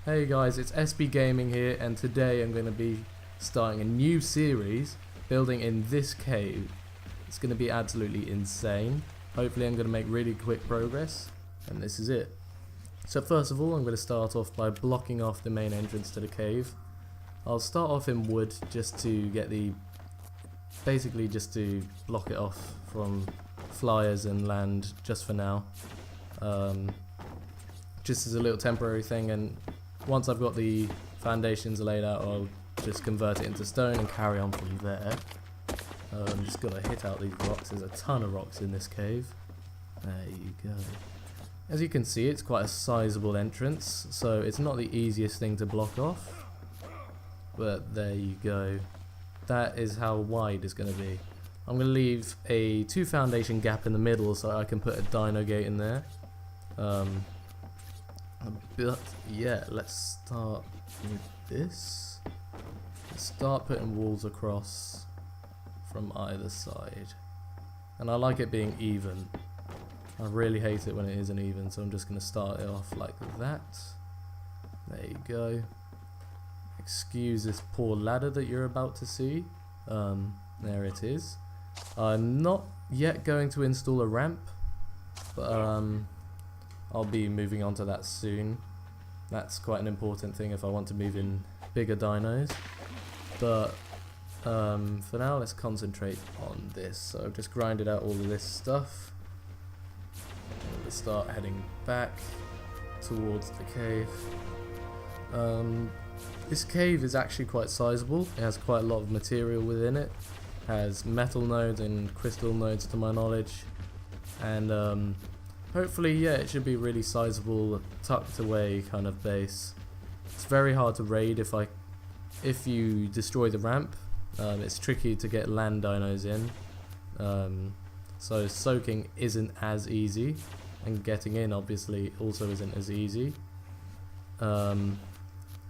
Hey guys, it's SB Gaming here, and today I'm going to be starting a new series building in this cave. It's going to be absolutely insane. Hopefully I'm going to make really quick progress, and this is it. So first of all, I'm going to start off by blocking off the main entrance to the cave. I'll start off in wood just to get basically just to block it off from flyers and land just for now. Just as a little temporary thing, and once I've got the foundations laid out, I'll just convert it into stone and carry on from there. I'm just gotta hit out these rocks. There's a ton of rocks in this cave. There you go. As you can see, it's quite a sizable entrance, so it's not the easiest thing to block off. But there you go. That is how wide it's going to be. I'm going to leave a 2 foundation gap in the middle so I can put a dino gate in there. But yeah, let's start with this. Let's start putting walls across from either side. And I like it being even. I really hate it when it isn't even, so I'm just going to start it off like that. There you go. Excuse this poor ladder that you're about to see. There it is. I'm not yet going to install a ramp, but I'll be moving on to that soon. That's quite an important thing if I want to move in bigger dinos. But for now, let's concentrate on this. So I've just grinded out all of this stuff. Let's start heading back towards the cave. This cave is actually quite sizable. It has quite a lot of material within it. It has metal nodes and crystal nodes to my knowledge. And hopefully, yeah, it should be really sizable, tucked away kind of base. It's very hard to raid if you destroy the ramp. It's tricky to get land dinos in. So soaking isn't as easy, and getting in obviously also isn't as easy. And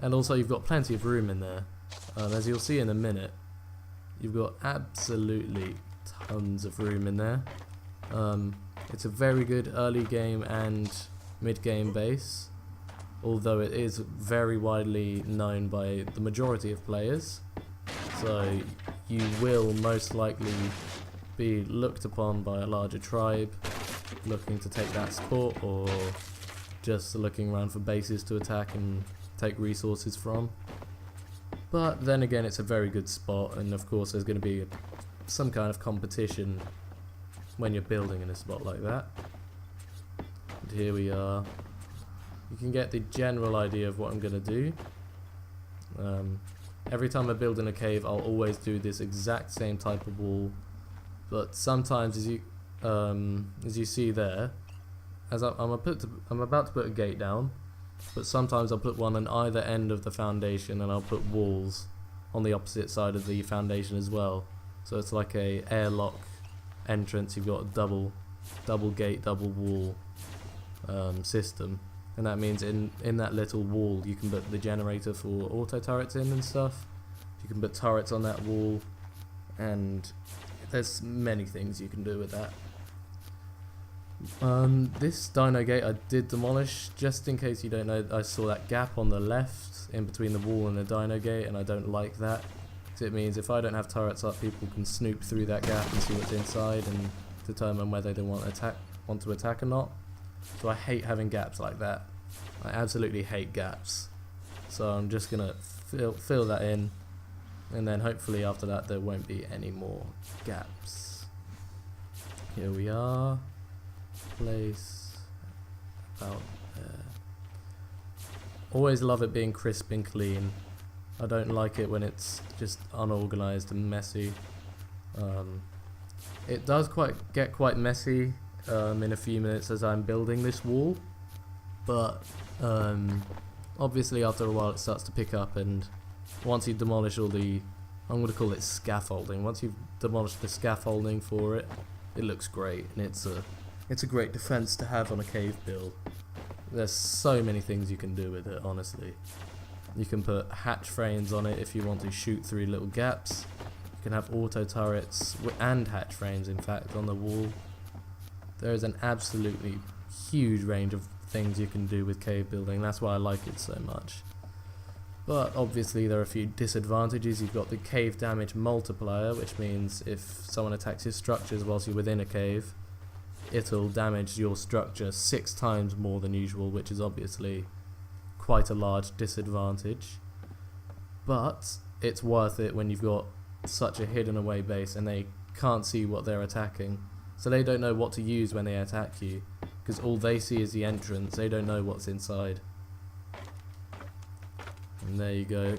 also you've got plenty of room in there. As you'll see in a minute, you've got absolutely tons of room in there. It's a very good early game and mid game base, although it is very widely known by the majority of players. So you will most likely be looked upon by a larger tribe looking to take that spot, or just looking around for bases to attack and take resources from. But then again, it's a very good spot, and of course there's going to be some kind of competition when you're building in a spot like that. And here we are. You can get the general idea of what I'm going to do. Every time I build in a cave, I'll always do this exact same type of wall, but sometimes as you see there, as I'm about to put a gate down, but sometimes I'll put one on either end of the foundation, and I'll put walls on the opposite side of the foundation as well. So it's like a airlock entrance. You've got a double gate, double wall system, and that means in that little wall you can put the generator for auto turrets in and stuff. You can put turrets on that wall, and there's many things you can do with that. This dino gate I did demolish, just in case you don't know. I saw that gap on the left in between the wall and the dino gate, and I don't like that, because it means if I don't have turrets up, people can snoop through that gap and see what's inside and determine whether they want to attack or not. So I hate having gaps like that. I absolutely hate gaps. So I'm just gonna fill that in, and then hopefully after that there won't be any more gaps. Here we are. Place about there. Always love it being crisp and clean. I don't like it when it's just unorganized and messy. It does get quite messy in a few minutes as I'm building this wall, but obviously after a while it starts to pick up, and once you demolish all the, I'm going to call it scaffolding, once you've demolished the scaffolding for it, it looks great, and it's a great defense to have on a cave build. There's so many things you can do with it, honestly. You can put hatch frames on it if you want to shoot through little gaps. You can have auto turrets and hatch frames, in fact, on the wall. There is an absolutely huge range of things you can do with cave building. That's why I like it so much. But obviously there are a few disadvantages. You've got the cave damage multiplier, which means if someone attacks your structures whilst you're within a cave, it'll damage your structure 6 times more than usual, which is obviously quite a large disadvantage. But it's worth it when you've got such a hidden away base and they can't see what they're attacking. So they don't know what to use when they attack you, because all they see is the entrance. They don't know what's inside. And there you go.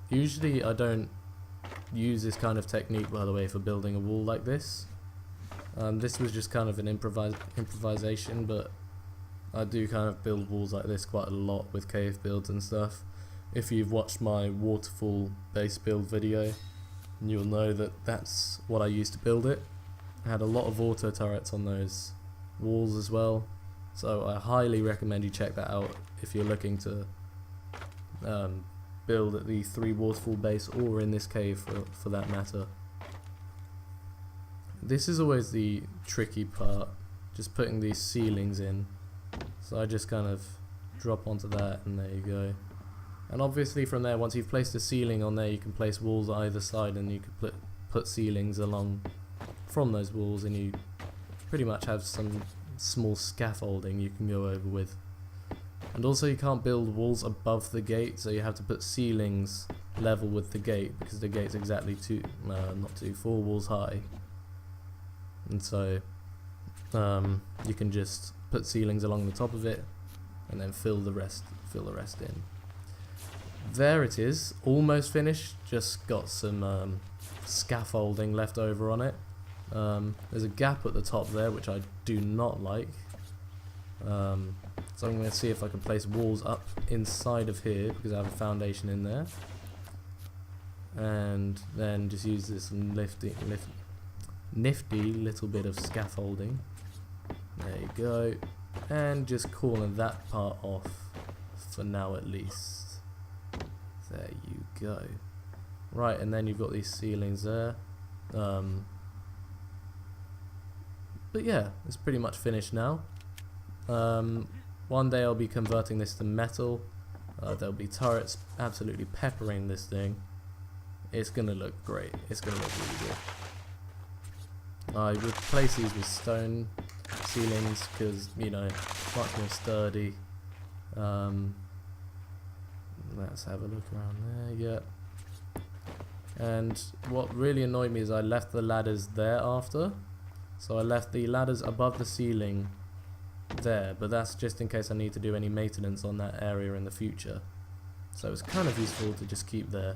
Usually I don't use this kind of technique, by the way, for building a wall like this. This was just kind of an improvisation, but I do kind of build walls like this quite a lot with cave builds and stuff. If you've watched my waterfall base build video, you'll know that that's what I used to build it. I had a lot of auto turrets on those walls as well, so I highly recommend you check that out if you're looking to build at the 3 waterfall base, or in this cave for that matter. This is always the tricky part, just putting these ceilings in. So I just kind of drop onto that, and there you go. And obviously from there, once you've placed a ceiling on there, you can place walls on either side, and you can put ceilings along from those walls, and you pretty much have some small scaffolding you can go over with. And also you can't build walls above the gate, so you have to put ceilings level with the gate, because the gate's exactly 4 walls high. And so you can just put ceilings along the top of it and then fill the rest in. There it is, almost finished, just got some scaffolding left over on it. There's a gap at the top there, which I do not like. So I'm going to see if I can place walls up inside of here, because I have a foundation in there. And then just use this nifty little bit of scaffolding. There you go. And just corner that part off, for now at least. There you go. Right, and then you've got these ceilings there. But yeah, it's pretty much finished now. One day I'll be converting this to metal. There'll be turrets absolutely peppering this thing. It's gonna look great. It's gonna look really good. I replace these with stone ceilings because, you know, much more sturdy. Let's have a look around there. Yeah. And what really annoyed me is I left the ladders there after. So I left the ladders above the ceiling there, but that's just in case I need to do any maintenance on that area in the future. So it's kind of useful to just keep there.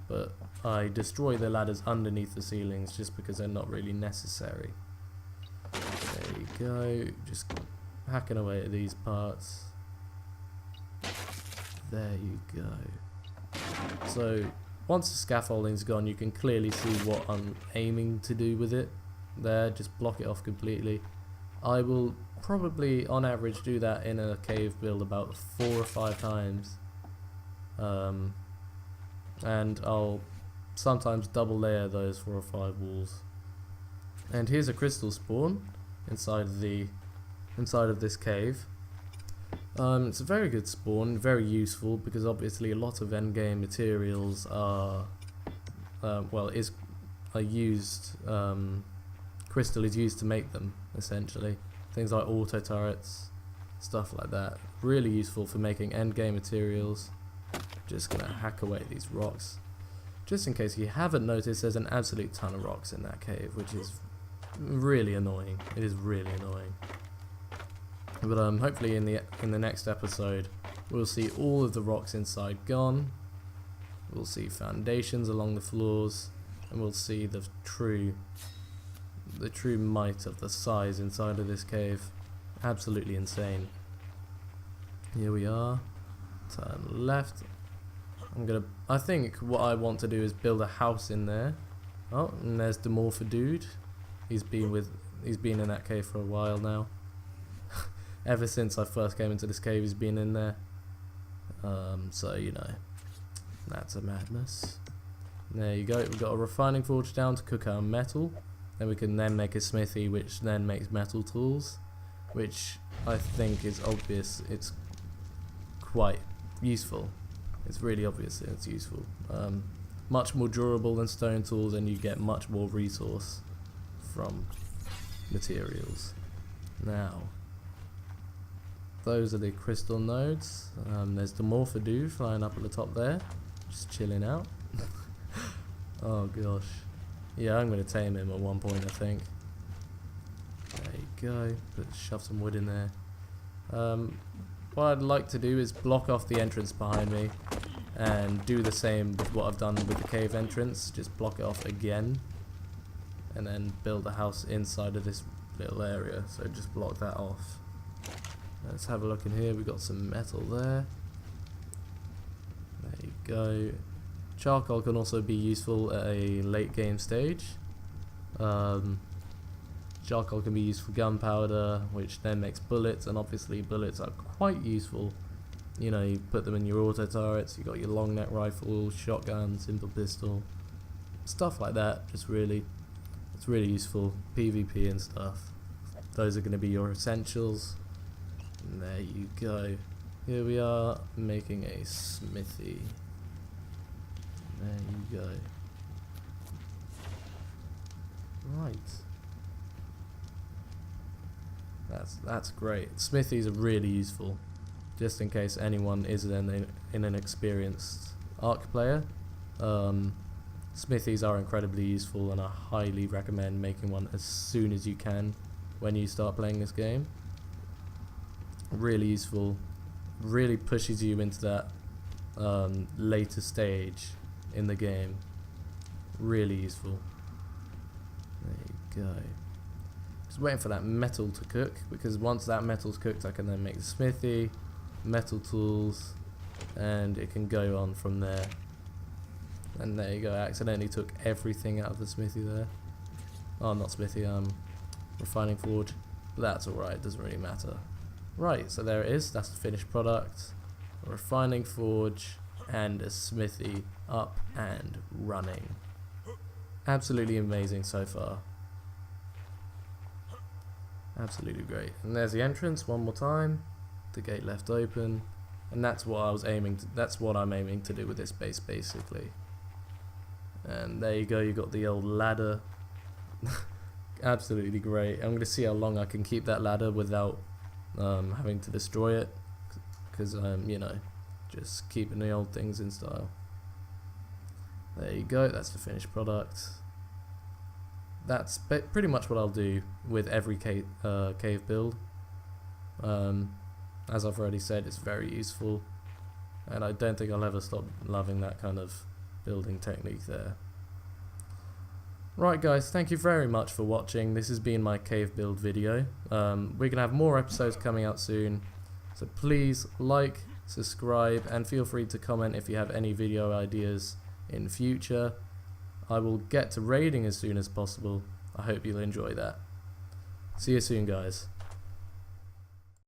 But I destroy the ladders underneath the ceilings just because they're not really necessary. There you go, just hacking away at these parts. There you go. So once the scaffolding's gone, you can clearly see what I'm aiming to do with it. There, just block it off completely. I will probably on average do that in a cave build about 4 or 5 times. And I'll sometimes double layer those 4 or 5 walls. And here's a crystal spawn inside of this cave. It's a very good spawn, very useful, because obviously a lot of endgame materials are used. Crystal is used to make them, essentially. Things like auto turrets, stuff like that. Really useful for making endgame materials. Just gonna hack away at these rocks. Just in case you haven't noticed, there's an absolute ton of rocks in that cave, which is really annoying. It is really annoying. But hopefully in the next episode, we'll see all of the rocks inside gone. We'll see foundations along the floors, and we'll see the true might of the size inside of this cave. Absolutely insane. Here we are. Turn left. I think what I want to do is build a house in there. Oh, and there's Demorpha Dude. He's been in that cave for a while now. Ever since I first came into this cave, he's been in there. So you know, that's a madness. There you go. We've got a refining forge down to cook our metal. Then we can then make a smithy, which then makes metal tools. which I think is obvious. It's quite useful. It's really obvious that it's useful. Much more durable than stone tools, and you get much more resource from materials. Now, those are the crystal nodes. There's the Morphadoo flying up at the top there, just chilling out. Oh gosh. Yeah, I'm going to tame him at one point, I think. There you go. Shove some wood in there. What I'd like to do is block off the entrance behind me and do the same with what I've done with the cave entrance. Just block it off again and then build a house inside of this little area. So just block that off. Let's have a look in here. We've got some metal there. There you go. Charcoal can also be useful at a late game stage. Charcoal can be used for gunpowder, which then makes bullets, and obviously bullets are quite useful. You know, you put them in your auto turrets, you got your long neck rifle, shotgun, simple pistol, stuff like that. It's really useful. PvP and stuff. Those are going to be your essentials. And there you go. Here we are making a smithy. There you go. Right. That's great. Smithies are really useful, just in case anyone is an inexperienced Ark player. Smithies are incredibly useful, and I highly recommend making one as soon as you can when you start playing this game. Really useful, really pushes you into that later stage in the game. Really useful. There you go. Just waiting for that metal to cook, because once that metal's cooked I can then make the smithy, metal tools, and it can go on from there. And there you go, I accidentally took everything out of the smithy there. Oh, not smithy, refining forge. But that's alright, doesn't really matter. Right, so there it is, that's the finished product. A refining forge and a smithy up and running. Absolutely amazing so far. Absolutely great. And there's the entrance one more time. The gate left open. And that's what I'm aiming to do with this base basically. And there you go, you got the old ladder. Absolutely great. I'm going to see how long I can keep that ladder without having to destroy it, because you know, just keeping the old things in style. There you go, that's the finished product. That's pretty much what I'll do with every cave build. As I've already said, it's very useful, and I don't think I'll ever stop loving that kind of building technique there. Right guys, thank you very much for watching. This has been my cave build video. We're going to have more episodes coming out soon, so please like, subscribe, and feel free to comment if you have any video ideas in future. I will get to raiding as soon as possible. I hope you'll enjoy that. See you soon guys.